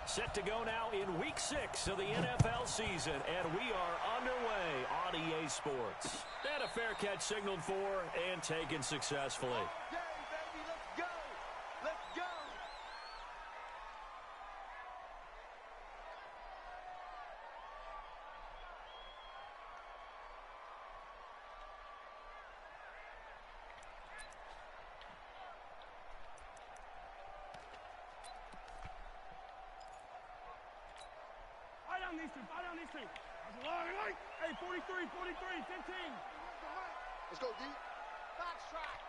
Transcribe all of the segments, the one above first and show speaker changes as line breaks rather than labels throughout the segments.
Set to go now in Week 6 of the NFL season, and we are underway on EA Sports. And a fair catch signaled for and taken successfully.
Okay, baby, let's go. Let's go.
Fight on these two. That's a long right. Hey, 43, 15.
Let's go, D. Box track.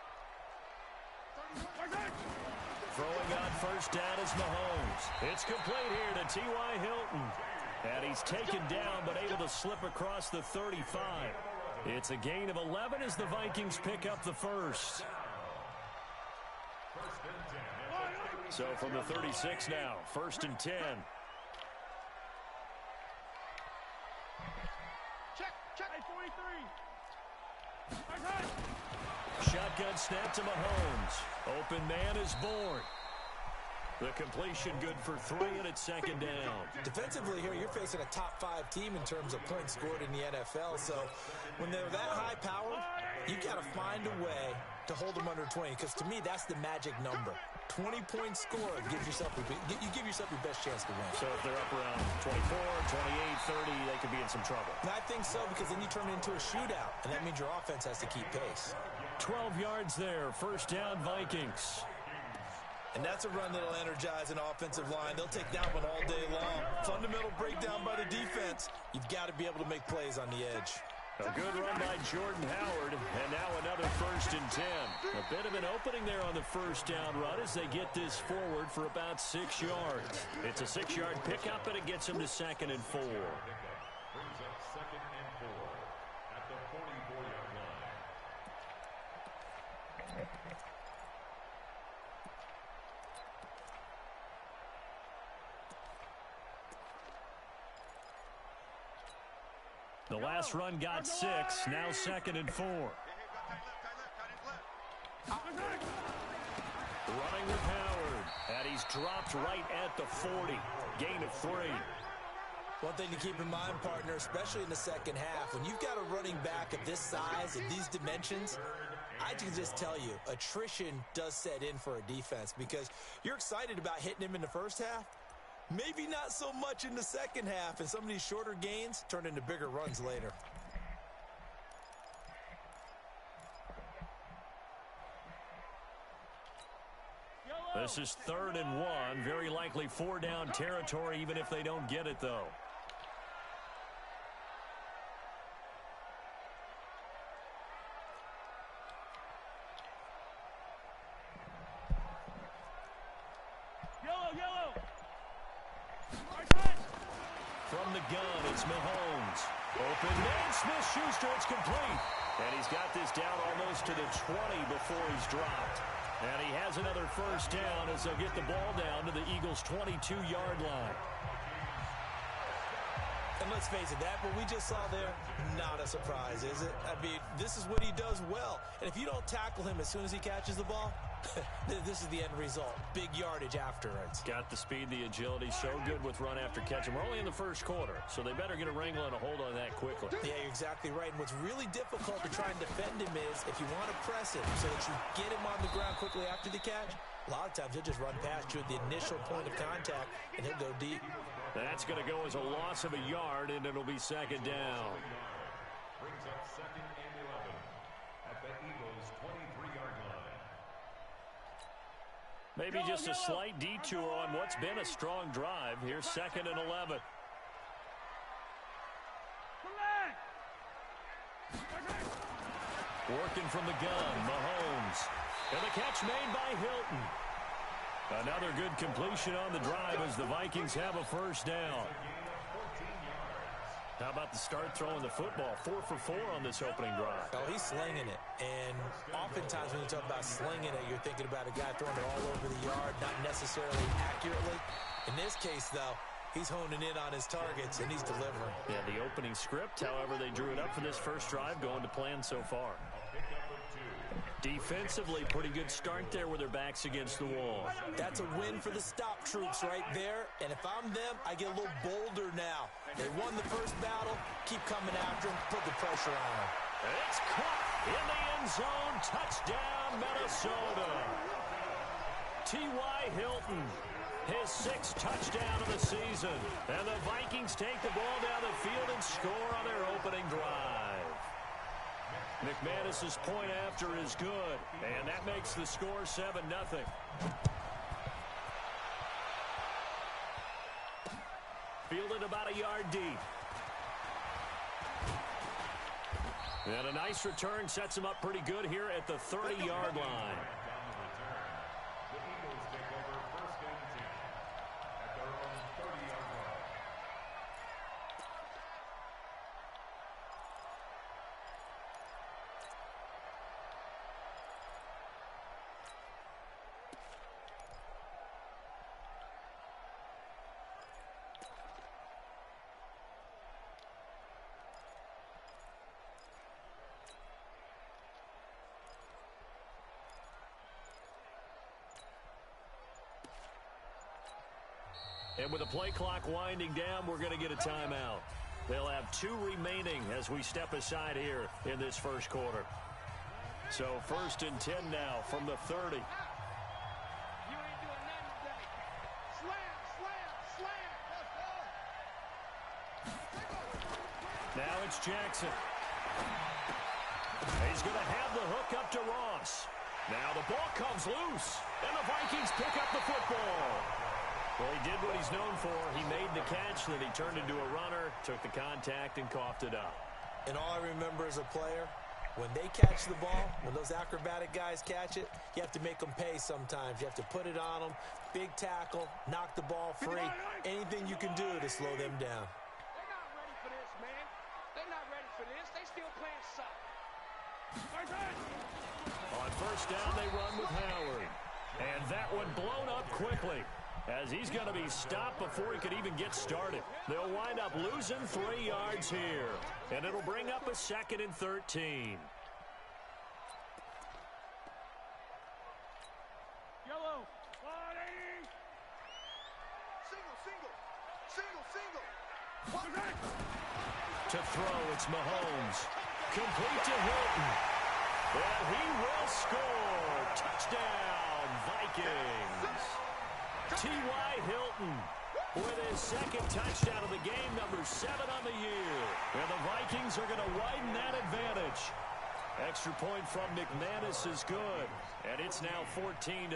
Throwing on first down is Mahomes. It's complete here to T.Y. Hilton. And he's taken down but able to slip across the 35. It's a gain of 11 as the Vikings pick up the first. So from the 36 now, 1st and 10.
Check. Hey, 43.
Shotgun snap to Mahomes. Open man is born. The completion good for 3, and it's 2nd down.
Defensively here, you're facing a top 5 team in terms of points scored in the NFL. So when they're that high powered, you got to find a way to hold them under 20. Because to me, that's the magic number. 20-point score gives yourself you give yourself your best chance to win.
So if they're up around 24, 28, 30, they could be in some trouble.
And I think so, because then you turn it into a shootout, and that means your offense has to keep pace.
12 yards there, 1st down Vikings.
And that's a run that'll energize an offensive line. They'll take that one all day long. Fundamental breakdown by the defense. You've got to be able to make plays on the edge.
A good run by Jordan Howard, and now another 1st and 10. A bit of an opening there on the 1st down run as they get this forward for about 6 yards. It's a 6-yard pickup, and it gets them to 2nd and 4.
Brings up 2nd and 4 at the 44-yard line.
The last run got 6, now 2nd and 4. Running with Howard, and he's dropped right at the 40. Gain of 3.
One thing to keep in mind, partner, especially in the second half, when you've got a running back of this size and these dimensions, I can just tell you, attrition does set in for a defense because you're excited about hitting him in the first half. Maybe not so much in the second half, and some of these shorter gains turn into bigger runs later.
This is 3rd and 1. Very likely 4-down territory, even if they don't get it, though.
Yellow.
From the gun, it's Mahomes. Open man, Smith-Schuster, it's complete. And he's got this down almost to the 20 before he's dropped. And he has another 1st down as they'll get the ball down to the Eagles' 22-yard line.
And let's face it, what we just saw there, not a surprise, is it? I mean, this is what he does well. And if you don't tackle him as soon as he catches the ball, this is the end result. Big yardage afterwards.
Got the speed, the agility, so good with run after catch. And we're only in the 1st quarter, so they better get a wrangle and a hold on that quickly.
Yeah, you're exactly right. And what's really difficult to try and defend him is if you want to press him so that you get him on the ground quickly after the catch, a lot of times he'll just run past you at the initial point of contact, and he'll go deep.
That's going to go as a loss of a yard, and it'll be 2nd down.
Brings up 2nd and 11 at the Eagles' 23-yard line.
Maybe just a slight detour on what's been a strong drive. Here's 2nd and 11. Working from the gun, Mahomes. And the catch made by Hilton. Another good completion on the drive as the Vikings have a 1st down. How about the start throwing the football? 4 for 4 on this opening drive.
Oh, he's slinging it. And oftentimes when you talk about slinging it, you're thinking about a guy throwing it all over the yard, not necessarily accurately. In this case, though, he's honing in on his targets, and he's delivering.
Yeah, the opening script, however, they drew it up for this first drive, going to plan so far.
Pick up of 2.
Defensively, pretty good start there with their backs against the wall.
That's a win for the stop troops right there. And if I'm them, I get a little bolder now. They won the first battle. Keep coming after them. Put the pressure on them.
It's caught in the end zone. Touchdown, Minnesota. T.Y. Hilton, his 6th touchdown of the season. And the Vikings take the ball down the field and score on their opening drive. McManus's point after is good, and that makes the score 7-0. Fielded about a yard deep. And a nice return sets him up pretty good here at the 30-yard line. And with the play clock winding down, we're going to get a timeout. They'll have 2 remaining as we step aside here in this first quarter. So 1st and 10 now from the 30.
You ain't doing nothing today. Slam, slam, slam. Let's go.
Now it's Jackson. He's going to have the hook up to Ross. Now the ball comes loose, and the Vikings pick up the football. Well, he did what he's known for. He made the catch, then he turned into a runner, took the contact, and coughed it up.
And all I remember as a player, when they catch the ball, when those acrobatic guys catch it, you have to make them pay sometimes. You have to put it on them, big tackle, knock the ball free, anything you can do to slow them down.
They're not ready for this, man. They're not ready for this. They still playing soft.
On first down, they run with Howard. And that one blown up quickly, as he's going to be stopped before he could even get started. They'll wind up losing 3 yards here, and it'll bring up a 2nd and 13.
Yellow. 180.
Single.
To throw, it's Mahomes. Complete to Hilton. And he will score. Touchdown, Vikings. T.Y. Hilton with his 2nd touchdown of the game, number 7 on the year. And the Vikings are going to widen that advantage. Extra point from McManus is good, and it's now 14-0.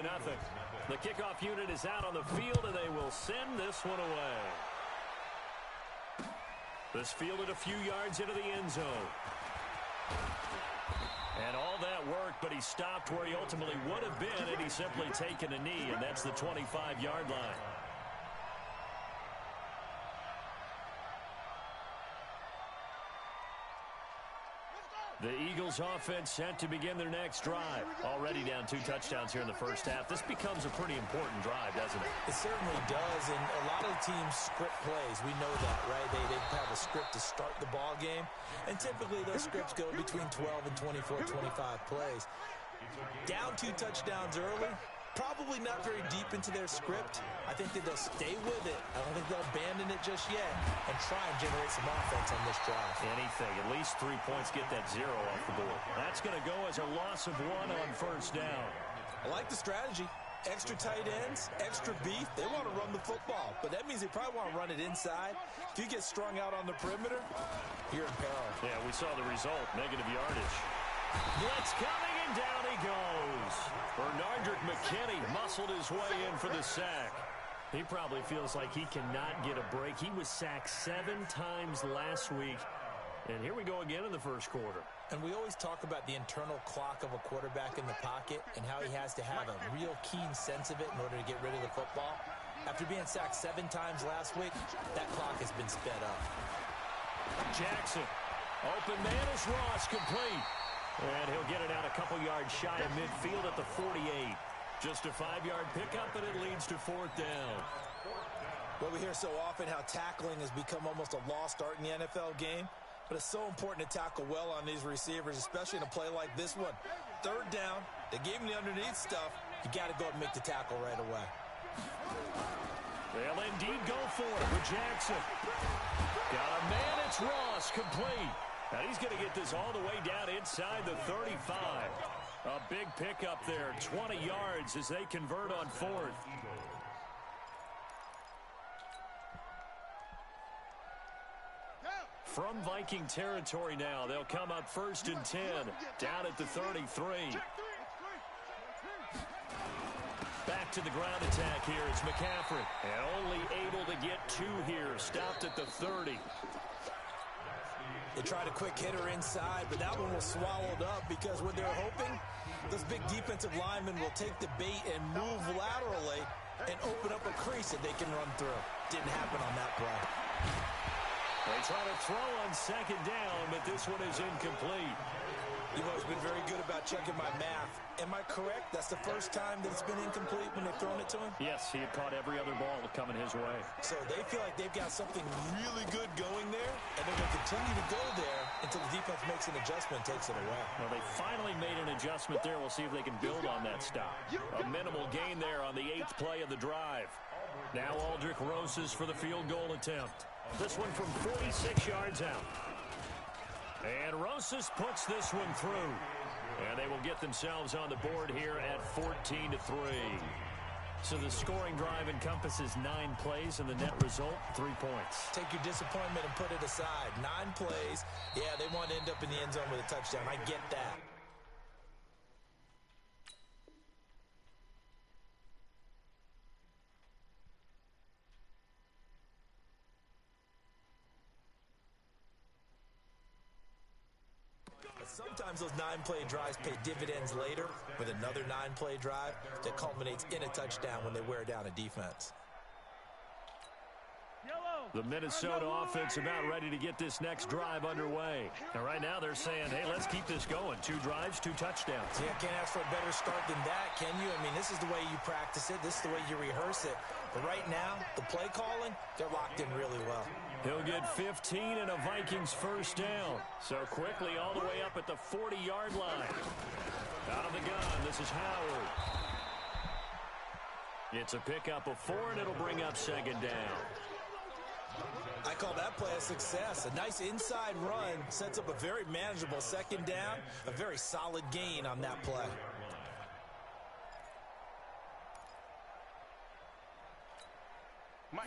The kickoff unit is out on the field, and they will send this one away. This fielded a few yards into the end zone. And all that worked, but he stopped where he ultimately would have been had he simply taken a knee, and that's the 25-yard line. The Eagles offense set to begin their next drive. Already down 2 touchdowns here in the first half. This becomes a pretty important drive, doesn't it?
It certainly does, and a lot of teams script plays. We know that, right? They have a script to start the ball game, and typically those scripts go between 12 and 24, 25 plays. Down 2 touchdowns early, probably not very deep into their script. I think that they'll stay with it. I don't think they'll abandon it just yet and try and generate some offense on this drive.
Anything. At least 3 points, get that 0 off the board. That's going to go as a loss of 1 on first down.
I like the strategy. Extra tight ends, extra beef. They want to run the football, but that means they probably want to run it inside. If you get strung out on the perimeter, you're in peril.
Yeah, we saw the result. Negative yardage. Blitz coming, and down he goes. Bernardrick McKinney muscled his way in for the sack. He probably feels like he cannot get a break. He was sacked 7 times last week. And here we go again in the first quarter.
And we always talk about the internal clock of a quarterback in the pocket and how he has to have a real keen sense of it in order to get rid of the football. After being sacked 7 times last week, that clock has been sped up.
Jackson. Open man is Ross, complete. And he'll get it out a couple yards shy of midfield at the 48. Just a 5-yard pickup, and it leads to 4th down.
Well, we hear so often how tackling has become almost a lost art in the NFL game. But it's so important to tackle well on these receivers, especially in a play like this one. third down. They gave him the underneath stuff. You got to go and make the tackle right away.
They'll indeed go for it with Jackson. Got a man, it's Ross, complete. And he's going to get this all the way down inside the 35. A big pickup there, 20 yards as they convert on fourth. From Viking territory now, they'll come up 1st and 10, down at the 33. Back to the ground attack here. It's McCaffrey. And only able to get 2 here. Stopped at the 30.
They tried a quick hitter inside, but that one was swallowed up because what they're hoping, those big defensive linemen will take the bait and move laterally and open up a crease that they can run through. Didn't happen on that play.
They try to throw on 2nd down, but this one is incomplete.
You've always been very good about checking my math. Am I correct? That's the first time that it's been incomplete when they've thrown it to him?
Yes, he had caught every other ball coming his way.
So they feel like they've got something really good going there, and they're going to continue to go there until the defense makes an adjustment and takes it away.
Well, they finally made an adjustment there. We'll see if they can build on that stop. A minimal gain there on the 8th play of the drive. Now Aldrich Rosas for the field goal attempt. This one from 46 yards out. And Rosas puts this one through. And they will get themselves on the board here at 14-3. So the scoring drive encompasses 9 plays, and the net result, 3 points.
Take your disappointment and put it aside. 9 plays. Yeah, they want to end up in the end zone with a touchdown. I get that. Sometimes those 9-play drives pay dividends later with another 9-play drive that culminates in a touchdown when they wear down a defense.
The Minnesota offense about ready to get this next drive underway. And right now they're saying, hey, let's keep this going. 2 drives, 2 touchdowns.
Yeah, can't ask for a better start than that, can you? I mean, this is the way you practice it. This is the way you rehearse it. But right now, the play calling, they're locked in really well.
He'll get 15 and a Vikings first down. So quickly all the way up at the 40-yard line. Out of the gun, this is Howard. It's a pickup of 4, and it'll bring up 2nd down.
I call that play a success. A nice inside run sets up a very manageable 2nd down, a very solid gain on that play.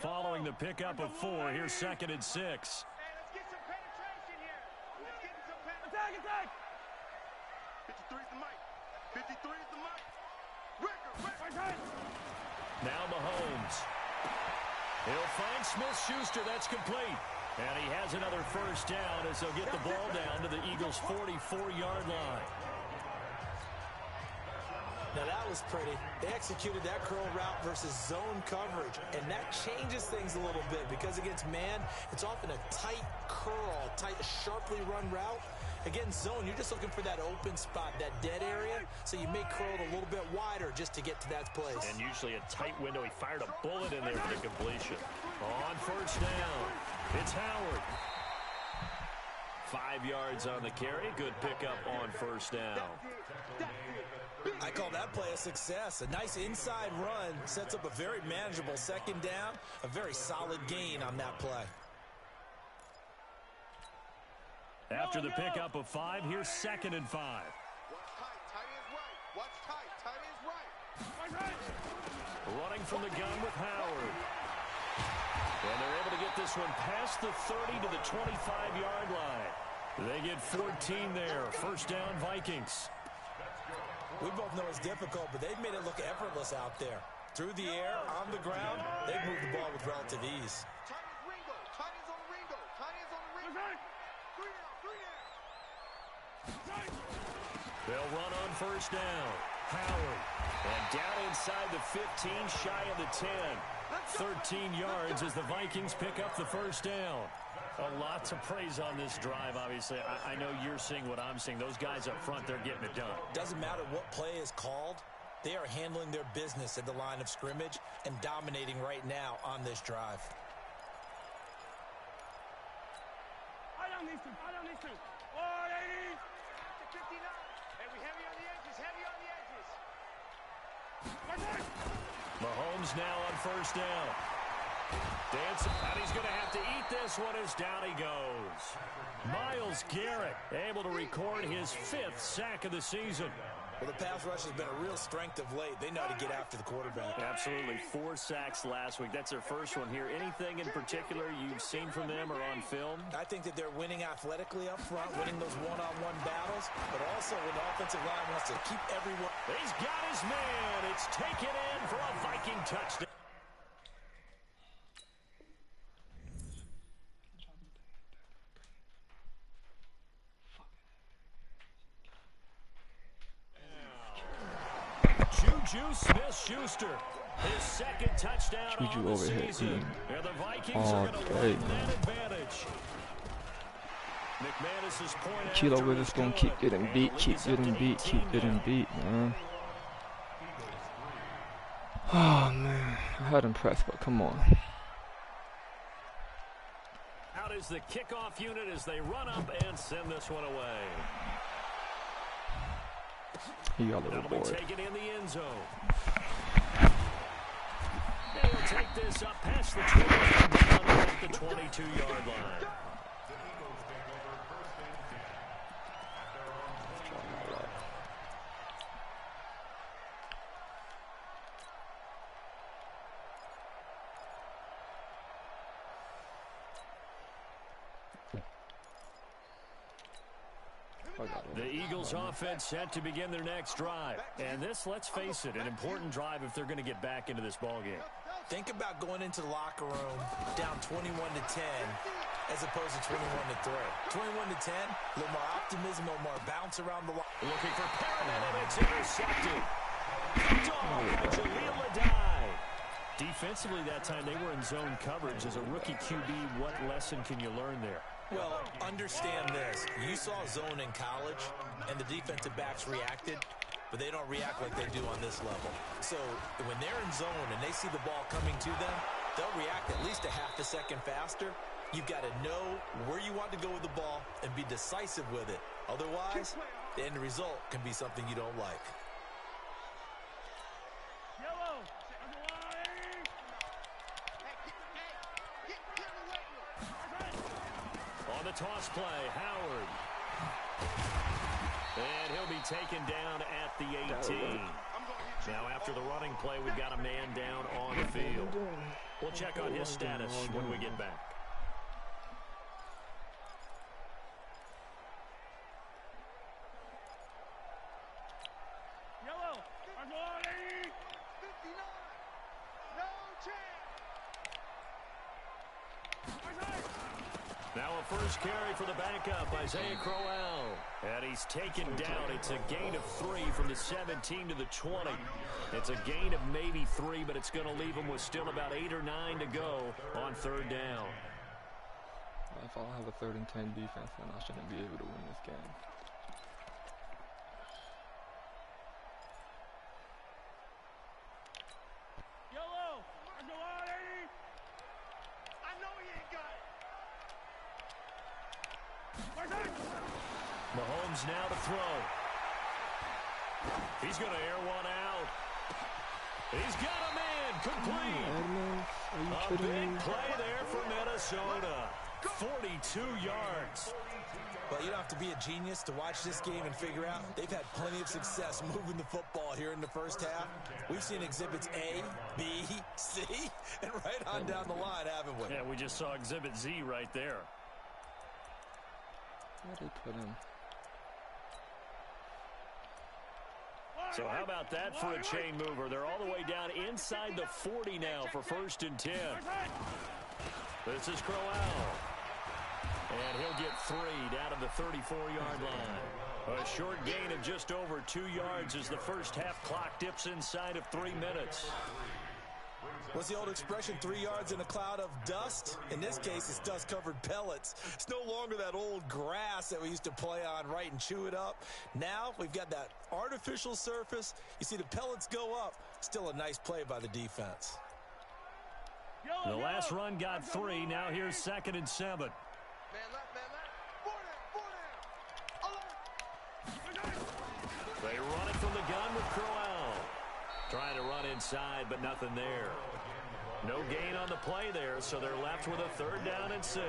Following the pickup of 4, here's 2nd and 6.
Hey, let's get some penetration here. Let's get some penetration.
Attack!
53 is the mic. 53 is the mic. Ricker.
Now Mahomes. He'll find Smith-Schuster. That's complete. And he has another first down as they'll get the ball down to the Eagles' 44-yard line.
Now that was pretty. They executed that curl route versus zone coverage, and that changes things a little bit because against man, it's often a tight curl, tight, sharply run route. Against zone, you're just looking for that open spot, that dead area, so you may curl it a little bit wider just to get to that place.
And usually a tight window. He fired a bullet in there for the completion. On first down, it's Howard. 5 yards on the carry. Good pickup on first down.
I call that play a success. A nice inside run sets up a very manageable 2nd down, a very solid gain on that play.
After the pickup of 5, here's 2nd and 5.
Watch tight, tight ends right. Watch tight, tight ends right.
Running from the gun with Howard. And they're able to get this one past the 30 to the 25-yard line. They get 14 there. First down, Vikings.
We both know it's difficult, but they've made it look effortless out there. Through the air, on the ground, they've moved the ball with relative ease.
Tight ends Ringo. Tight ends on the Ringo. Tight ends on the Ringo.
They'll run on first down. Howard. And down inside the 15, shy of the 10. 13 yards as the Vikings pick up the first down. A lot to praise on this drive, obviously. I know you're seeing what I'm seeing. Those guys up front, they're getting it done.
Doesn't matter what play is called. They are handling their business at the line of scrimmage and dominating right now on this drive.
I don't need to. 180.
59. Hey, we heavy on the edges, heavy on the edges.
Mahomes now on first down. Dancing, and he's going to have to eat this one as down he goes. Myles Garrett able to record his 5th sack of the season.
Well, the pass rush has been a real strength of late. They know how to get after the quarterback.
Absolutely. 4 sacks last week. That's their first one here. Anything in particular you've seen from them or on film?
I think that they're winning athletically up front, winning those one-on-one battles, but also when the offensive line wants to keep everyone.
He's got his man. It's taken in for a Viking touchdown. Juju Smith-Schuster, his 2nd touchdown
Juju
on the
over here
season.
eating
And the Vikings
all
are going to
day,
win that advantage. McManus's point
Kilo,
after
we're
is
just gonna
good.
keep getting
And
beat,
the
keep
lead is up
getting
to
beat,
18
keep getting
now.
beat, man. Oh man, I had him pressed, but come on.
Out is the kickoff unit as they run up and send this one away.
He got a little
That'll be
bored.
taken in the end zone. They'll take this up past the 20 and down at the 22-yard line. The Eagles offense set to begin their next drive. And this, let's face it, an important drive if they're going to get back into this ballgame.
Think about going into the locker room down 21-10 as opposed to 21-3. 21-10, a little more optimism, a little more bounce around the line.
Looking for Perriman, and it's intercepted. Picked off by Jaleel Adai. Defensively that time, they were in zone coverage. As a rookie QB, what lesson can you learn there?
Well, understand this. You saw zone in college, and the defensive backs reacted, but they don't react like they do on this level. So when they're in zone and they see the ball coming to them, they'll react at least a half a second faster. You've got to know where you want to go with the ball and be decisive with it. Otherwise, the end result can be something you don't like.
Yellow.
On the toss play, Howard. And he'll be taken down at the 18. Now after the running play, we've got a man down on the field. We'll check on his status when we get back.
Yellow.
59. No chance.
Now a first carry for the backup, Isaiah Crowell. And he's taken down. It's a gain of 3 from the 17 to the 20. It's a gain of maybe 3, but it's going to leave him with still about 8 or 9 to go on 3rd down.
If I don't have a 3rd and 10 defense, then I shouldn't be able to win this game.
Yellow.
I know he ain't got it.
Mahomes now to throw. He's going to air one out. He's got a man complete. A big play there for Minnesota. 42 yards.
Well, you don't have to be a genius to watch this game and figure out they've had plenty of success moving the football here in the first half. We've seen exhibits A, B, C, and right on down the line, haven't we?
Yeah, we just saw exhibit Z right there.
Where did they put him?
So how about that for a chain mover? They're all the way down inside the 40 now for 1st and 10. This is Crowell. And he'll get 3 down to the 34-yard line. A short gain of just over 2 yards as the first half clock dips inside of 3 minutes.
What's the old expression, 3 yards in a cloud of dust? In this case, it's dust-covered pellets. It's no longer that old grass that we used to play on, right, and chew it up. Now we've got that artificial surface. You see the pellets go up. Still a nice play by the defense.
The last run got 3. Now here's 2nd and 7.
Man left, man left. 4 down, 4 down. Alert.
gun with Crowell. Trying to run inside, but nothing there. No gain on the play there, so they're left with a 3rd down and 6.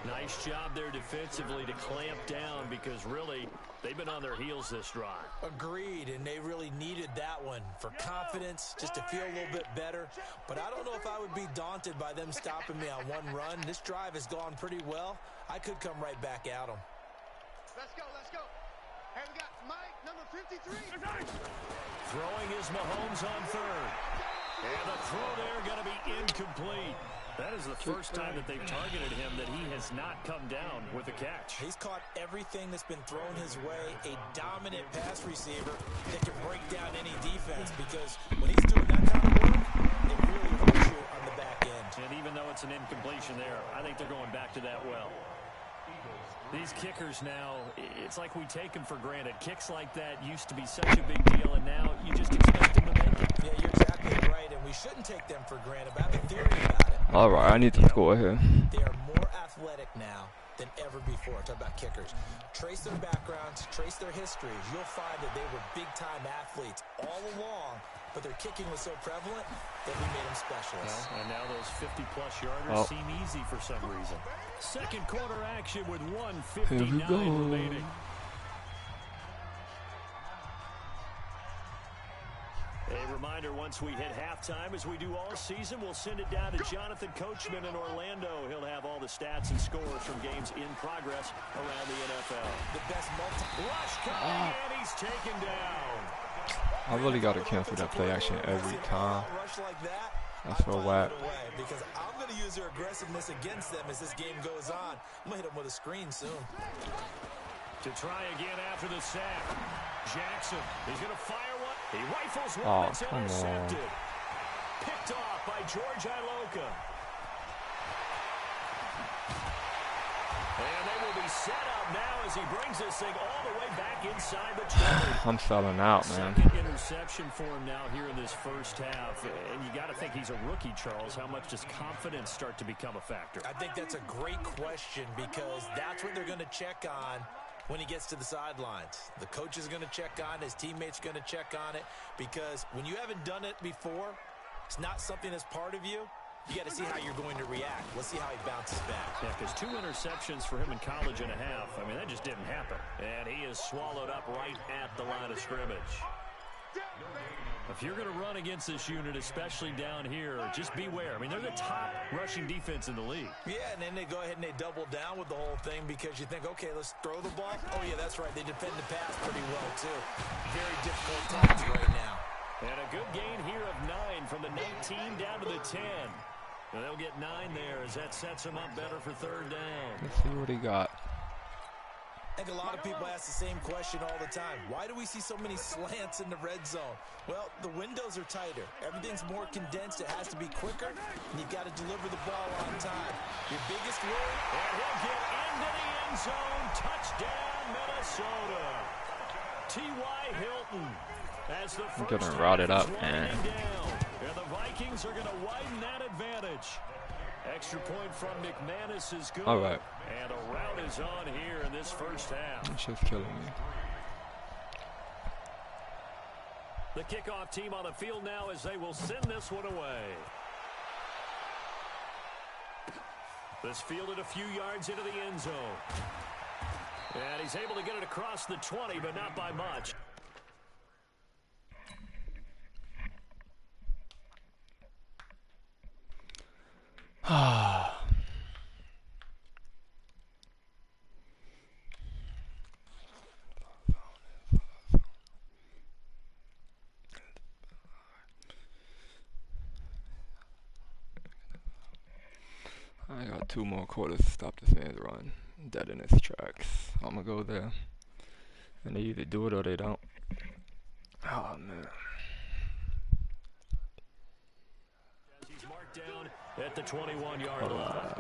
Nice job there defensively to clamp down because really they've been on their heels this drive.
Agreed, and they really needed that one for confidence, just to feel a little bit better. But I don't know if I would be daunted by them stopping me on one run. This drive has gone pretty well. I could come right back at them.
Let's go, let's go. Hey, we got Mike, number 53.
Throwing is Mahomes on 3rd. And the throw there going to be incomplete. That is the first time that they've targeted him that he has not come down with a catch.
He's caught everything that's been thrown his way. A dominant pass receiver that can break down any defense because when he's doing that kind of work, it really hurts you on the back end.
And even though it's an incompletion there, I think they're going back to that well. These kickers now, it's like we take them for granted. Kicks like that used to be such a big deal, and now you just expect them to make it.
Yeah, you're exactly right, and we shouldn't take them for granted. But I have a theory about it.
All right, I need to score here.
They are more athletic now than ever before. Talk about kickers. Trace their backgrounds, trace their histories. You'll find that they were big-time athletes all along, but their kicking was so prevalent that we made them specialists.
And now those 50-plus yarders seem easy for some reason. Second quarter action with 1:59 remaining. A reminder, once we hit halftime, as we do all season, we'll send it down to Jonathan Coachman in Orlando. He'll have all the stats and scores from games in progress around the NFL.
The best
rush coming, and he's taken down.
I really got to cancel that play action every time. That's so whack.
Because I'm going to use their aggressiveness against them as this game goes on. I'm going to hit them with a screen soon.
To try again after the sack. Jackson, he's going to fire one. He rifles one. It's intercepted. Picked off by George Iloka. And they will be set up now as he brings this thing all the way back inside the 20.
I'm selling out, man.
Second interception for him now here in this first half. And you got to think he's a rookie, Charles. How much does confidence start to become a factor?
I think that's a great question because that's what they're going to check on when he gets to the sidelines. The coach is going to check on it. His teammates going to check on it because when you haven't done it before, it's not something that's part of you. You got to see how you're going to react. Let's see how he bounces back.
Yeah, because 2 interceptions for him in college and a half. I mean, that just didn't happen. And he is swallowed up right at the line of scrimmage. If you're going to run against this unit, especially down here, just beware. I mean, they're the top rushing defense in the league.
Yeah, and then they go ahead and they double down with the whole thing because you think, okay, let's throw the ball. Oh, yeah, that's right. They defend the pass pretty well, too. Very difficult times right now.
And a good gain here of 9 from the 19 down to the 10. And they'll get 9 there as that sets them up better for 3rd down.
Let's see what he got.
I think a lot of people ask the same question all the time. Why do we see so many slants in the red zone? Well, the windows are tighter. Everything's more condensed. It has to be quicker, and you've got to deliver the ball on time. Your biggest worry?
And he'll get into the end zone. Touchdown, Minnesota. T.Y. Hilton as the first
getting routed up, man.
And the Vikings are going to widen that advantage. Extra point from McManus is good.
All right.
And a rout is on here in this first half.
It's just killing me.
The kickoff team on the field now as they will send this one away. This fielded a few yards into the end zone. And he's able to get it across the 20, but not by much.
I got 2 more quarters to stop this man's run. Dead in its tracks. I'm gonna go there. And they either do it or they don't. Oh, man.
He's marked down at the 21-yard line.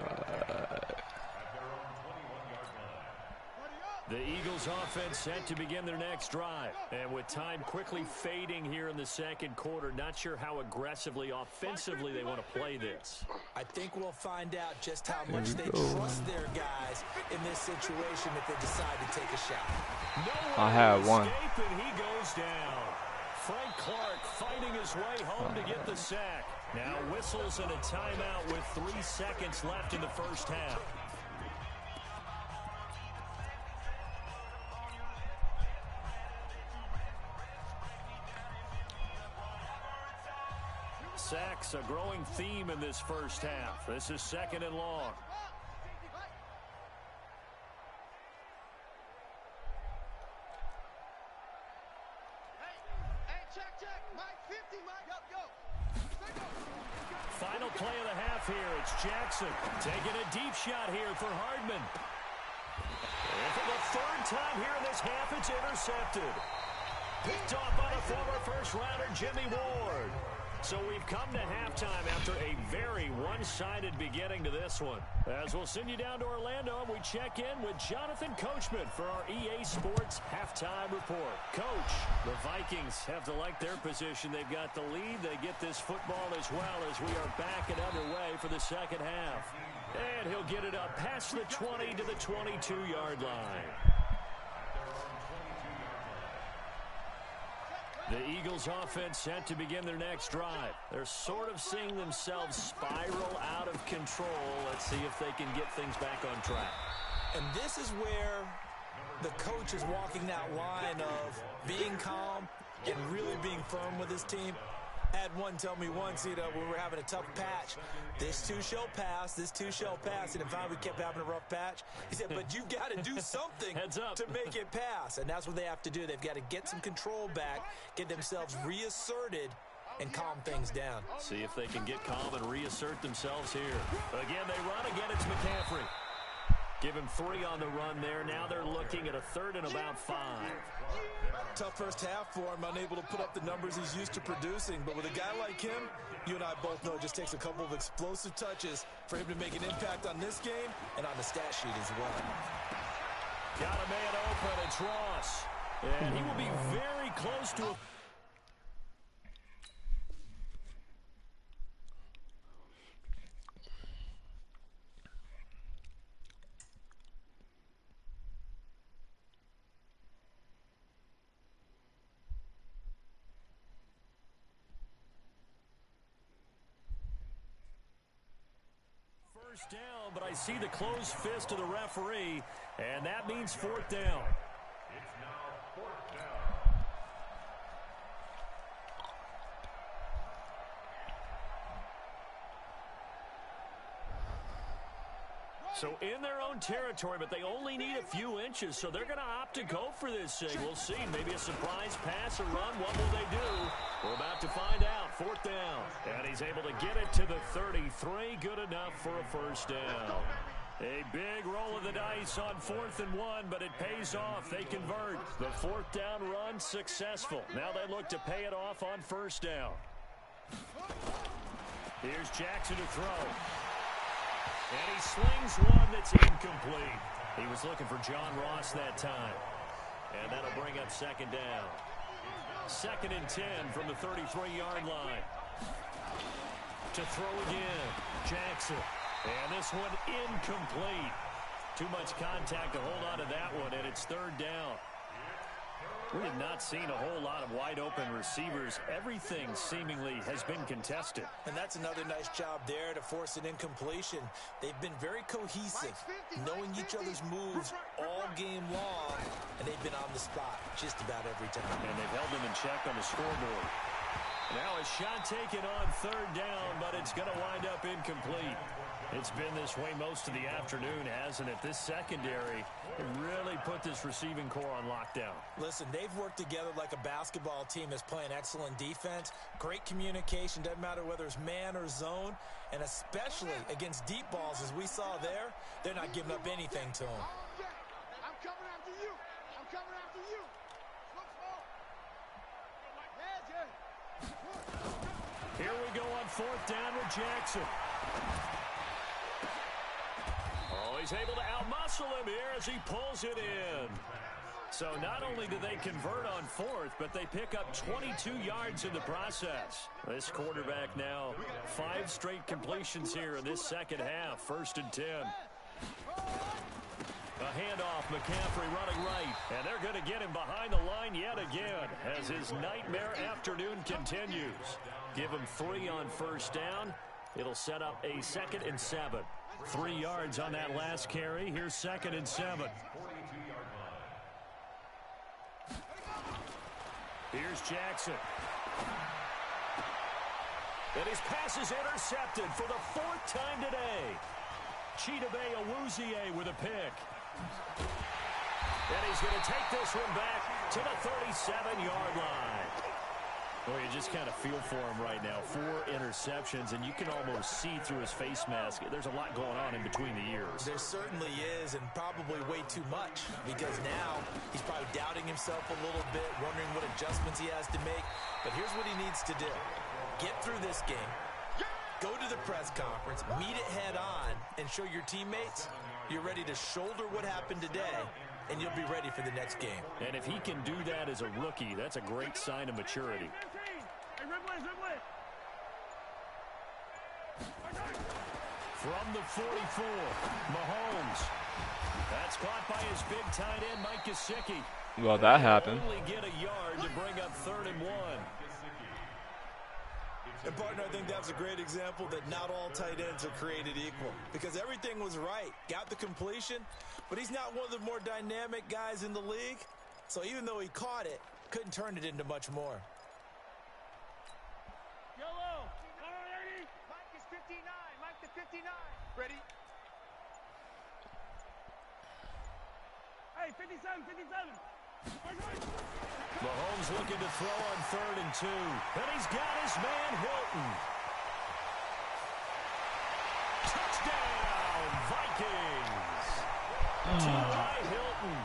The Eagles offense set to begin their next drive. And with time quickly fading here in the second quarter, not sure how aggressively, offensively they want to play this.
I think we'll find out just how much they trust their guys in this situation if they decide to take a shot.
I
had one.
And he goes down. Frank Clark fighting his way home to get the sack. Now whistles and a timeout with 3 seconds left in the first half. Sacks, a growing theme in this first half. This is 2nd and long. Final play of the half here. It's Jackson taking a deep shot here for Hardman. And for the 3rd time here in this half, it's intercepted. Picked off by the former first-rounder Jimmy Ward. So we've come to halftime after a very one-sided beginning to this one. As we'll send you down to Orlando, and we check in with Jonathan Coachman for our EA Sports Halftime Report. Coach, the Vikings have to like their position. They've got the lead. They get this football as well as we are back and underway for the second half. And he'll get it up past the 20 to the 22-yard line. The Eagles offense set to begin their next drive. They're sort of seeing themselves spiral out of control. Let's see if they can get things back on track.
And this is where the coach is walking that line of being calm and really being firm with his team. I had one tell me once, when we were having a tough patch, this too shall pass, this too shall pass. And if we kept having a rough patch, he said, but you've got to do something
Heads up.
to make it pass. And that's what they have to do. They've got to get some control back, get themselves reasserted, and calm things down.
See if they can get calm and reassert themselves here. Again, they run. Again, it's McCaffrey. Give him 3 on the run there. Now they're looking at a 3rd and about 5.
Tough first half for him, unable to put up the numbers he's used to producing. But with a guy like him, you and I both know it just takes a couple of explosive touches for him to make an impact on this game and on the stat sheet as well.
Got a man open. It's Ross. And he will be very close to a... down, but I see the closed fist of the referee, and that means 4th down.
It's now 4th down.
So in their own territory, but they only need a few inches, so they're going to opt to go for this thing. We'll see. Maybe a surprise pass or run. What will they do? We're about to find out. 4th down. And he's able to get it to the 33. Good enough for a 1st down. A big roll of the dice on 4th and 1, but it pays off. They convert. The 4th down run successful. Now they look to pay it off on 1st down. Here's Jackson to throw. And he slings one that's incomplete. He was looking for John Ross that time. And that'll bring up 2nd down. 2nd and 10 from the 33-yard line. To throw again, Jackson. And this one incomplete. Too much contact to hold on to that one, and it's 3rd down. We have not seen a whole lot of wide-open receivers. Everything seemingly has been contested.
And that's another nice job there to force an incompletion. They've been very cohesive, knowing each other's moves all game long, and they've been on the spot just about every time.
And they've held them in check on the scoreboard. Now a shot taken on 3rd down, but it's going to wind up incomplete. It's been this way most of the afternoon, hasn't it? This secondary really put this receiving core on lockdown.
Listen, they've worked together like a basketball team that's playing excellent defense. Great communication, doesn't matter whether it's man or zone. And especially against deep balls, as we saw there, they're not giving up anything to them.
I'm coming after you. I'm coming after you.
Here we go on 4th down with Jackson. Oh, he's able to outmuscle him here as he pulls it in. So not only do they convert on fourth, but they pick up 22 yards in the process. This quarterback now 5 straight completions here in this second half. 1st and 10. A handoff, McCaffrey running right, and they're going to get him behind the line yet again as his nightmare afternoon continues. Give him 3 on 1st down. It'll set up a 2nd and 7. 3 yards on that last carry. Here's 2nd and 7. Here's Jackson. And his pass is intercepted for the 4th time today. Chidobe Awuzie with a pick. And he's going to take this one back to the 37-yard line. Well, you just kind of feel for him right now. 4 interceptions, and you can almost see through his face mask. There's a lot going on in between the ears.
There certainly is, and probably way too much, because now he's probably doubting himself a little bit, wondering what adjustments he has to make. But here's what he needs to do. Get through this game. Go to the press conference, meet it head on, and show your teammates you're ready to shoulder what happened today, and you'll be ready for the next game.
And if he can do that as a rookie, that's a great sign of maturity. From the 44, Mahomes. That's caught by his big tight end, Mike Gesicki.
Well, that happened.
Only get a yard to bring up 3rd and 1.
And, partner, I think that's a great example that not all tight ends are created equal, because everything was right. Got the completion, but he's not one of the more dynamic guys in the league. So even though he caught it, couldn't turn it into much more.
Yellow. Mike is 59. Mike to 59. Ready?
Hey, 57, 57.
Mahomes looking to throw on 3rd and 2. And he's got his man, Hilton. Touchdown, Vikings. T.Y. Hilton,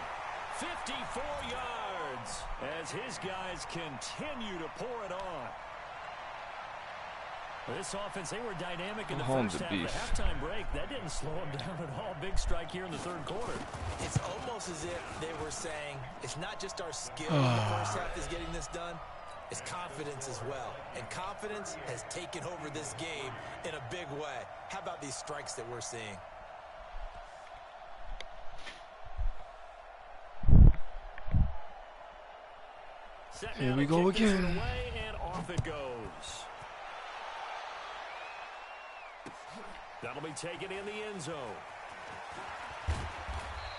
54 yards as his guys continue to pour it on. This offense, they were dynamic in the first half. The halftime break, that didn't slow them down at all. Big strike here in the 3rd quarter.
It's almost as if they were saying, it's not just our skill in the first half that's getting this done, it's confidence as well. And confidence has taken over this game in a big way. How about these strikes that we're seeing?
Here we go again.
Away, and off it goes. That'll be taken in the end zone.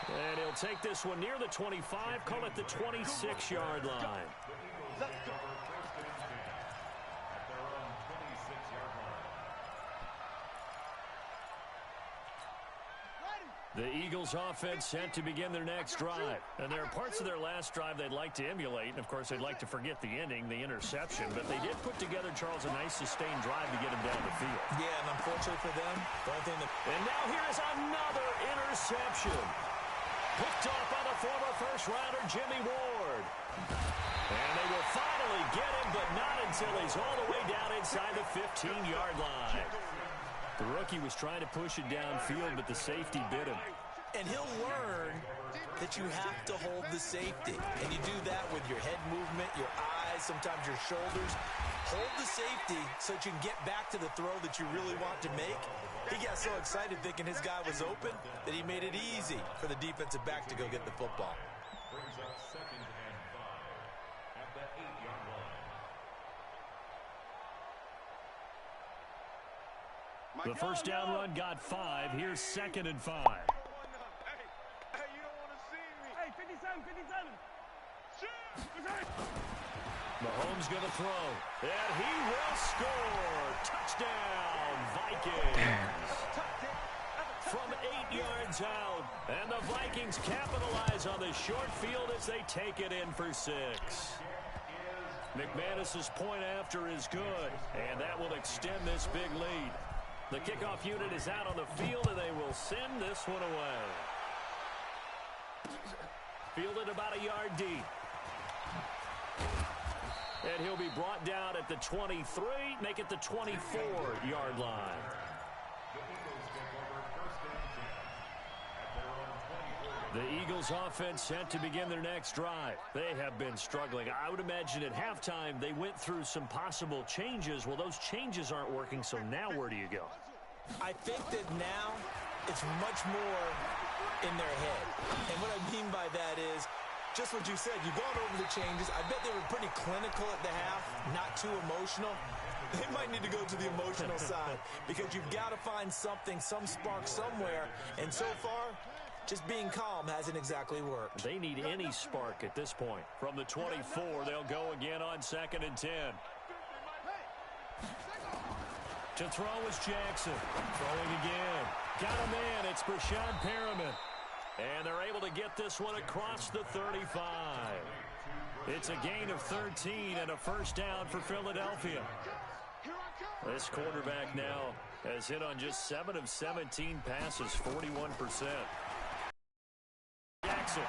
And he'll take this one near the 25, call it the 26-yard line. The Eagles offense set to begin their next drive. And there are parts of their last drive they'd like to emulate. And, of course, they'd like to forget the ending, the interception. But they did put together, Charles, a nice sustained drive to get him down the field.
Yeah, and unfortunately for them, the only thing that...
And now here is another interception. Picked off by the former first-rounder, Jimmy Ward. And they will finally get him, but not until he's all the way down inside the 15-yard line. The rookie was trying to push it downfield, but the safety bit him.
And he'll learn that you have to hold the safety. And you do that with your head movement, your eyes, sometimes your shoulders. Hold the safety so that you can get back to the throw that you really want to make. He got so excited thinking his guy was open that he made it easy for the defensive back to go get the football.
Brings up 2nd and 5 at the 8-yard line.
The first down run got 5. Here's 2nd and 5.
Hey, you don't want to see me.
Hey, 57, 57.
Mahomes going to throw. And he will score. Touchdown, Vikings. From 8 yards out. And the Vikings capitalize on the short field as they take it in for 6. McManus's point after is good. And that will extend this big lead. The kickoff unit is out on the field, and they will send this one away. Fielded about a yard deep. And he'll be brought down at the 23, make it the 24-yard line.
The Eagles take over 1st and 10.
The Eagles offense set to begin their next drive. They have been struggling. I would imagine at halftime they went through some possible changes. Well, those changes aren't working, so now where do you go?
I think that now it's much more in their head. And what I mean by that is just what you said. You've gone over the changes. I bet they were pretty clinical at the half, not too emotional. They might need to go to the emotional side because you've got to find something, some spark somewhere. And so far, just being calm hasn't exactly worked.
They need any spark at this point. From the 24, they'll go again on 2nd and 10. To throw is Jackson. Throwing again. Got a man. It's Brashad Perriman. And they're able to get this one across the 35. It's a gain of 13 and a first down for Philadelphia. This quarterback now has hit on just 7 of 17 passes, 41%. Jackson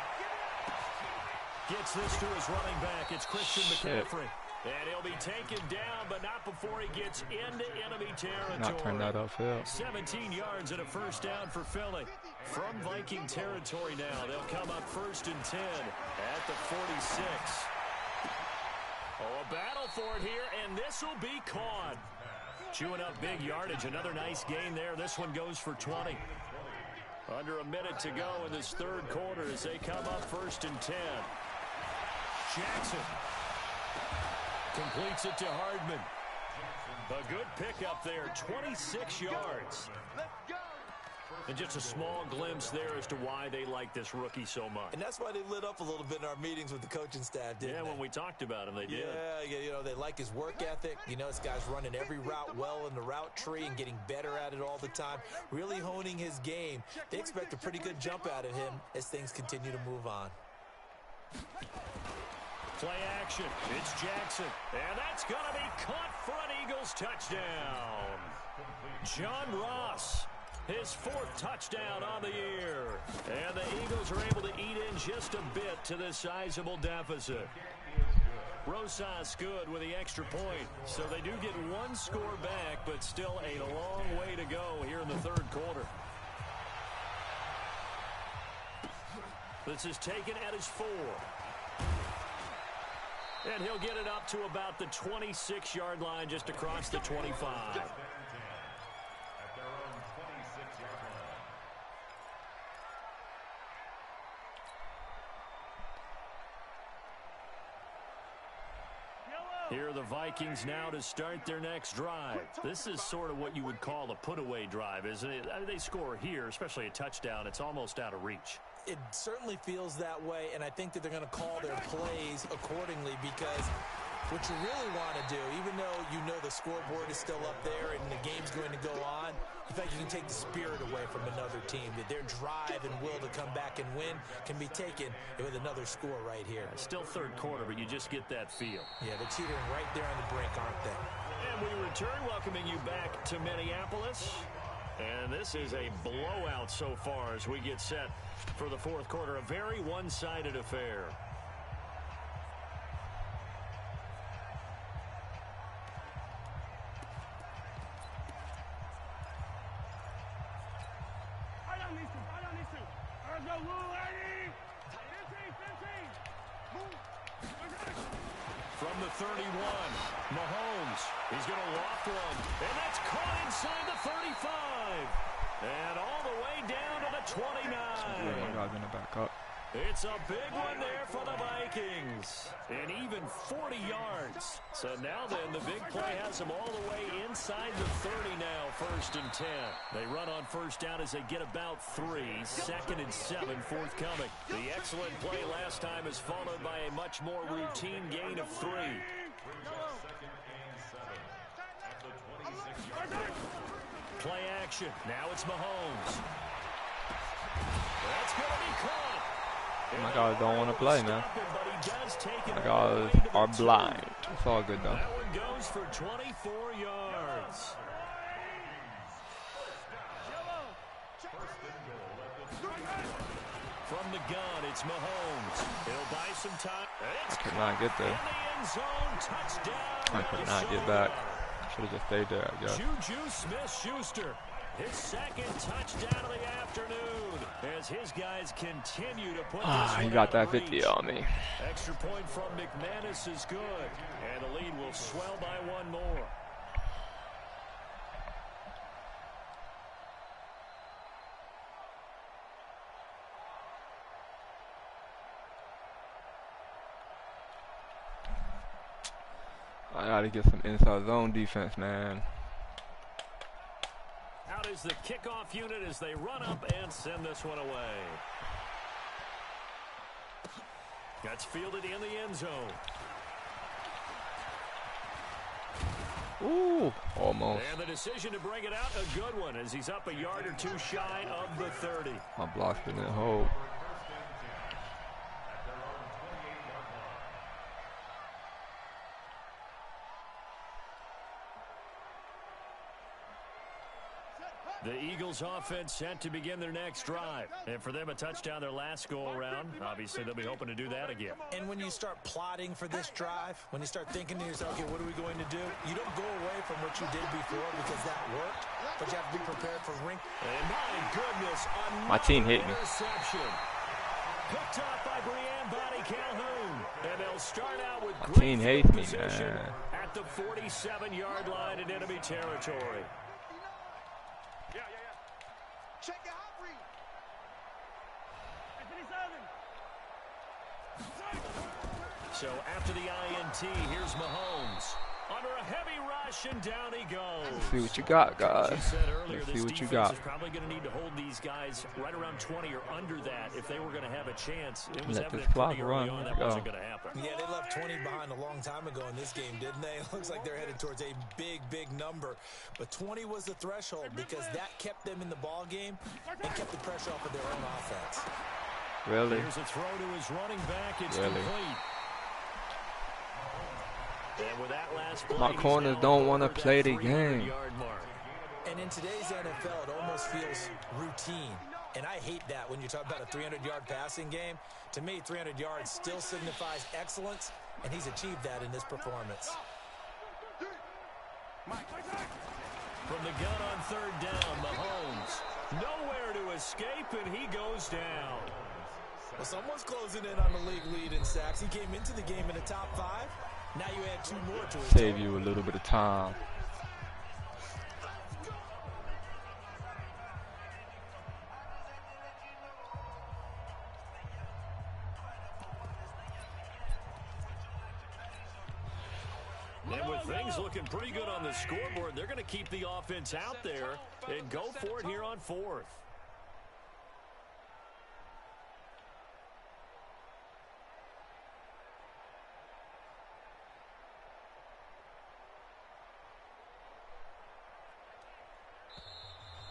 gets this to his running back. It's Christian McCaffrey. And he'll be taken down, but not before he gets into enemy territory.
Not turn that upfield.
17 yards and a first down for Philly. From Viking territory now, they'll come up 1st and 10 at the 46. Oh, a battle for it here, and this will be caught. Chewing up big yardage. Another nice gain there. This one goes for 20. Under a minute to go in this third quarter as they come up 1st and 10. Jackson completes it to Hardman. A good pickup there, 26 yards. And just a small glimpse there as to why they like this rookie so much.
And that's why they lit up a little bit in our meetings with the coaching staff, didn't they?
Yeah, when we talked about him, they did.
Yeah, you know, they like his work ethic. You know, this guy's running every route well in the route tree and getting better at it all the time, really honing his game. They expect a pretty good jump out of him as things continue to move on.
Play action. It's Jackson. And that's going to be caught for an Eagles touchdown. John Ross, his 4th touchdown on the year. And the Eagles are able to eat in just a bit to this sizable deficit. Rosas good with the extra point. So they do get one score back, but still a long way to go here in the third quarter. This is taken at his 4. And he'll get it up to about the 26-yard line, just across the 25. Here are the Vikings now to start their next drive. This is sort of what you would call a put-away drive, isn't it? They score here, especially a touchdown. It's almost out of reach.
It certainly feels that way, and I think that they're going to call their plays accordingly because what you really want to do, even though you know the scoreboard is still up there and the game's going to go on, in fact, you can take the spirit away from another team. That their drive and will to come back and win can be taken with another score right here.
Still third quarter, but you just get that feel.
Yeah, they're teetering right there on the brink, aren't they?
And we return, welcoming you back to Minneapolis. And this is a blowout so far as we get set for the fourth quarter. A very one-sided affair. From the 31, Mahomes. He's going to loft one, and that's caught inside the 35. And all the way down to the 29.
Going to back up.
It's a big one there for the Vikings. And even 40 yards. So now then, the big play has them all the way inside the 30 now, 1st and 10. They run on first down as they get about 3. 2nd and 7 forthcoming. The excellent play last time is followed by a much more routine gain of 3. Play action. Now it's Mahomes. That's going to be caught.
My guys don't want to play, man. My guys are blind. It's all good, though.
That one goes for 24 yards. From the gun, it's Mahomes. He'll buy some time.
I could not get there. I could not get back. Should have just stayed there, I guess.
Juju Smith-Schuster His second touchdown of the afternoon as his guys continue to put
He
this
got
one out
that
of
50
reach.
on me.
Extra point from McManus is good, and the lead will swell by one more.
I gotta get some inside zone defense, man.
Out is the kickoff unit as they run up and send this one away. That's fielded in the end zone.
Ooh, almost.
And the decision to bring it out, a good one, as he's up a yard or two shy of the 30.
My block's didn't hold.
The Eagles offense set to begin their next drive. And for them, a touchdown their last go-around. Obviously, they'll be hoping to do that again.
And when you start plotting for this drive, when you start thinking to yourself, okay, what are we going to do? You don't go away from what you did before because that worked, but you have to be prepared for ring.
And my goodness,
My team hit me.
interception. Picked up by Brianne Bonnie Calhoun. And they'll start out with
My
great
team hates me,
position
man.
at the 47-yard line in enemy territory.
Check your hot read.
So after the INT, here's Mahomes. Under a heavy rush, and down he goes.
Let's see what you got, guys.
As you said earlier,
Let's see
this
what you
defense
got.
is probably going to need to hold these guys right around 20 or under that if they were going to have a chance. It was
Let
evident
this clock
pretty early
run.
on
Let's
that wasn't
go.
going to happen.
Yeah, they left 20 behind a long time ago in this game, didn't they? It looks like they're headed towards a big, big number. But 20 was the threshold because that kept them in the ball game and kept the pressure off of their own offense.
Really?
Here's a throw to his running back. It's
Really?
complete. And with that last play,
My
he's
corners
now
don't
over
wanna
that
play the
300-yard mark.
And in today's NFL, it almost feels routine. And I hate that when you talk about a 300-yard passing game. To me, 300 yards still signifies excellence, and he's achieved that in this performance.
From the gun on third down, Mahomes. Nowhere to escape, and he goes down.
Well, someone's closing in on the league lead in sacks. He came into the game in the top 5. Now you add 2 more to his
Save
total.
you a little bit of time.
And with things looking pretty good on the scoreboard, they're going to keep the offense out there and go for it here on fourth.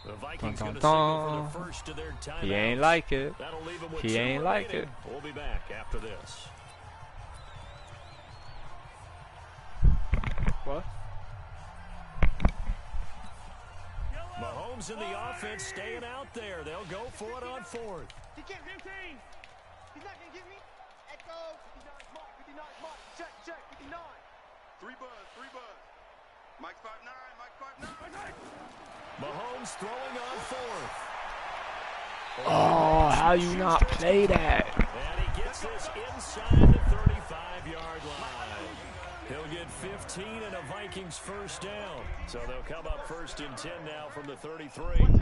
The Vikings going to signal for the first of their timeouts.
He ain't like it.
That'll leave him with
He
2
ain't like
remaining.
it.
We'll be back after this.
What?
Mahomes and the offense staying out there. They'll go for it on fourth.
He can't. 15. He's not going to get me. Echo. 59's Mike. 59's Mike. Check, check. 59.
3 buzz. Mike's 5'9", Mike's 5'9".
Mahomes throwing on fourth.
Oh, how you not play that?
And he gets this inside the 35-yard line. He'll get 15 and a Vikings first down. So they'll come up first and 10 now from the 33. Working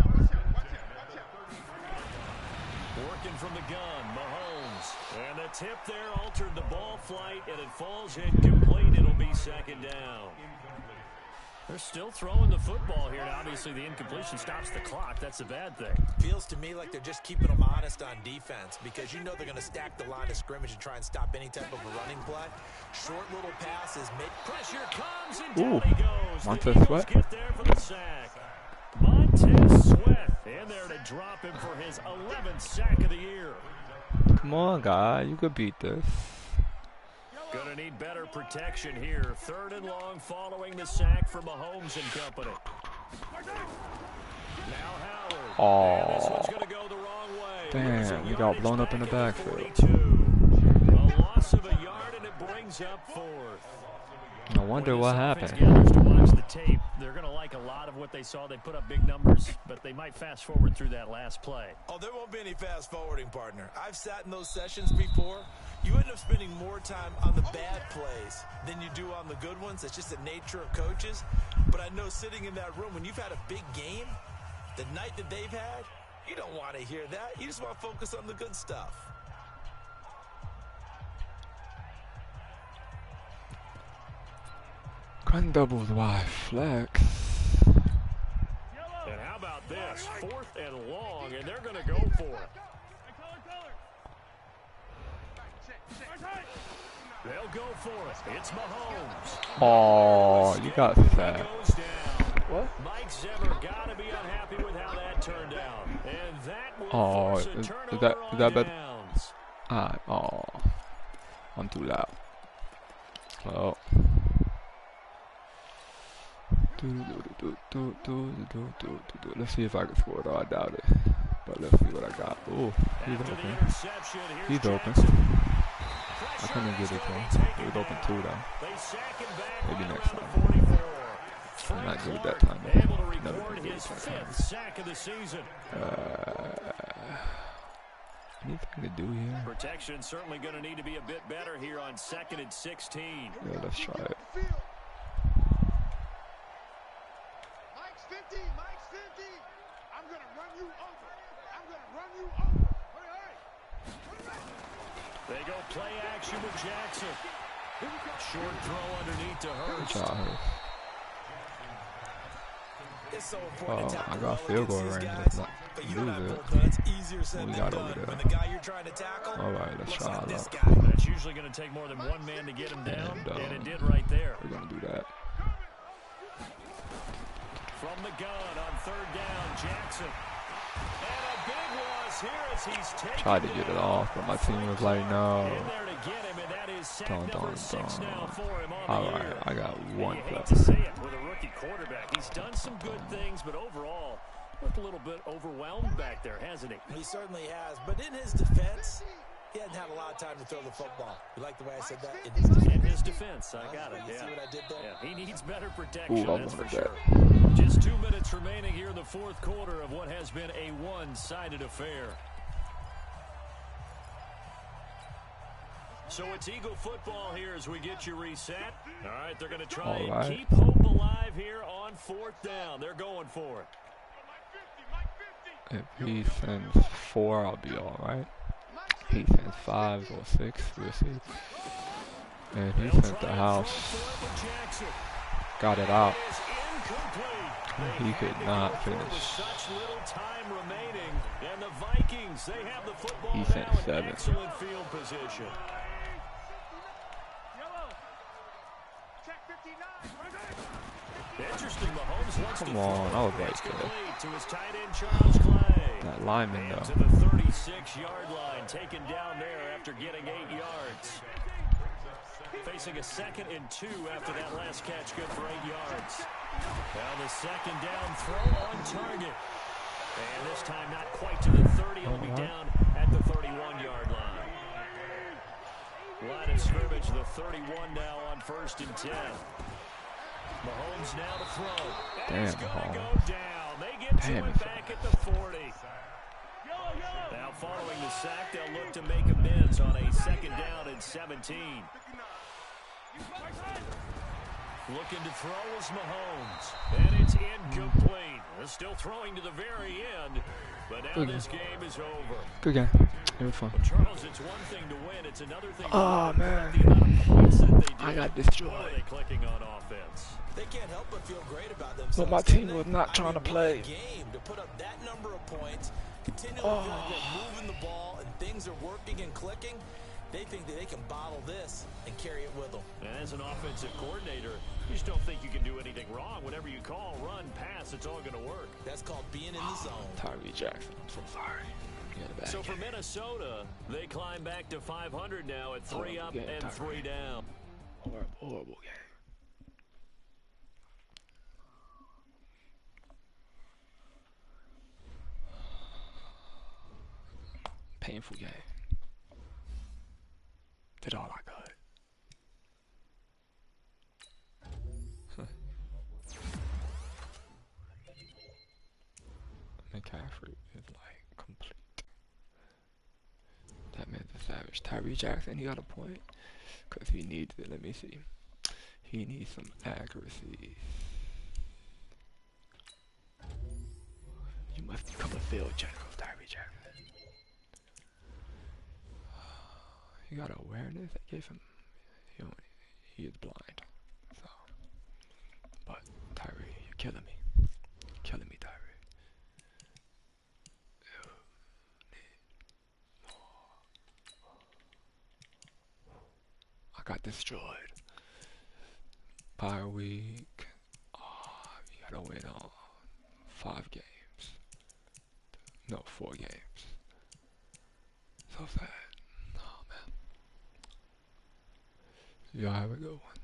from the gun, Mahomes. And the tip there altered the ball flight, and it falls incomplete. It'll be second down. They're still throwing the football here. Now, obviously, the incompletion stops the clock. That's a bad thing.
Feels to me like they're just keeping them honest on defense because you know they're going to stack the line of scrimmage and try and stop any type of a running play. Short little passes.
Pressure comes, and down he goes.
Montez
The Eagles
Sweat.
get there for the sack. Montez Sweat in there to drop him for his 11th sack of the year.
Come on, guy. You could beat this.
Going to need better protection here. Third and long following the sack for Mahomes and company. Now Howard.
Oh.
And this one's going to go the wrong way.
Damn, we got blown up in the backfield.
42. A loss of a yard, and it brings up fourth.
No wonder
When
what
this offense
happened.
gathers to watch the tape, they're going to like a lot of what they saw. They put up big numbers, but they might fast forward through that last play.
Oh, there won't be any fast forwarding, partner. I've sat in those sessions before. You end up spending more time on the bad plays than you do on the good ones. It's just the nature of coaches. But I know sitting in that room, when you've had a big game, the night that they've had, you don't want to hear that. You just want to focus on the good stuff.
Gun doubles wide flex.
And how about this? 4th and long, and they're going to go for it. They'll go for it. It's Mahomes.
Oh, you got that. What?
Mike Zimmer got to be unhappy with how that turned out. And that will force a turnover
is that
on
better?
downs.
Oh, I'm too loud. Oh. Let's see if I can score it. I doubt it. But let's see what I got. Oh, he's open. He's open. I couldn't get it to him. He was open too, though. Maybe next time. I'm not good at that time.
Able to
Never
record
been good
his
at that time.
5th sack of the season.
Anything to do here?
Protection certainly going to need to be a bit better here on 2nd and 16.
Yeah, let's try it.
Mike's 50. Mike's 50. I'm going to run you over. I'm going to run you over. Hurry.
They go play action with Jackson. Short throw underneath to
Good
Hurst.
job, Hurst.
It's so important to
I
tackle
got
well
field goal
against these
range.
guys,
Let's
but
not
you and I
lose
both
it.
know it's easier said
We
than
got
done
over there.
when the guy you're trying to tackle
All right, let's
looks
try
like
it
this
out.
guy.
That's usually going to take more than one man to get him down, and it did right there.
We're going to do that.
From the gun on 3rd down, Jackson. And a big loss here as he's taken
Tried to get it off, but my team was like, no.
in there to get him, and that is sack
Don't.
number 6 now for him on
All
the
right,
year.
I got
And
one
you hate
play.
to say it with a rookie quarterback. He's done some good things, but overall, looked a little bit overwhelmed back there, hasn't he?
He certainly has, but in his defense, he hasn't had a lot of time to throw the football. You like the way I said that? In his defense.
In his defense, I got it.
You see what I did there?
Yeah, he needs better protection,
Ooh, I
that's for
wanted
sure.
that.
Just 2 minutes remaining here in the 4th quarter of what has been a one-sided affair. So it's Eagle football here as we get you reset. All right, they're going to try and keep hope alive here on 4th down. They're going for it.
If he sends 4, I'll be all right. He sends 5 or 6, we'll see. And he sent the house. Got it out. He could not finish.
Such little time remaining, and the Vikings, they have the football
He sent
now in
7.
excellent field position. Interesting, Mahomes wants
Come
to
on,
throw.
I was right
It's
there.
complete to his tight end, Charles Clay.
That lineman,
And to
though.
the 36-yard line, taken down there after getting 8 yards. Facing a 2nd and 2 after that last catch, good for 8 yards. Now the 2nd down throw on target. And this time not quite to the 30, it'll be down at the 31-yard line. Line of scrimmage, the 31 now on 1st and 10. Mahomes now to throw.
Damn,
It's going to go
Mahomes.
down. They get to
Damn,
it back at the 40. Now following the sack, they'll look to make amends on a 2nd down and 17. Looking to throw is Mahomes. And it's incomplete. They're still throwing to the very end. But now this game is over.
Good game. It was fun.
Charles, it's one thing to win. It's another thing to
Oh,
win.
man.
The amount of points that they do.
I got
What are
destroyed.
they clicking on offense?
They can't help but feel great about themselves.
But my
can
team
they?
was not trying to
what a
play.
game to put up that number of points, continually feel like they're moving the ball and things are working and clicking. They think that they can bottle this and carry it with them.
And as an offensive coordinator, you just don't think you can do anything wrong. Whatever you call, run, pass, it's all going to work.
That's called being in the zone.
Tyree Jackson, I'm so sorry. Get it back.
So for Minnesota, they climb back to 500 now at 3 up
game,
and
Tyree.
3 down.
Horrible game. Painful game. Did all I could. McCaffrey is like complete. That man's a savage. Tyree Jackson, he got a point. Because he needs it. Let me see. He needs some accuracy. You must become a field general, Tyree Jackson. He got awareness. I gave him. He is blind. So, but Tyree, you're killing me. You're killing me, Tyree. I got destroyed. Bye week. Oh, you gotta win on 5 games. No, 4 games. So sad. Oh man. Y'all have a good one.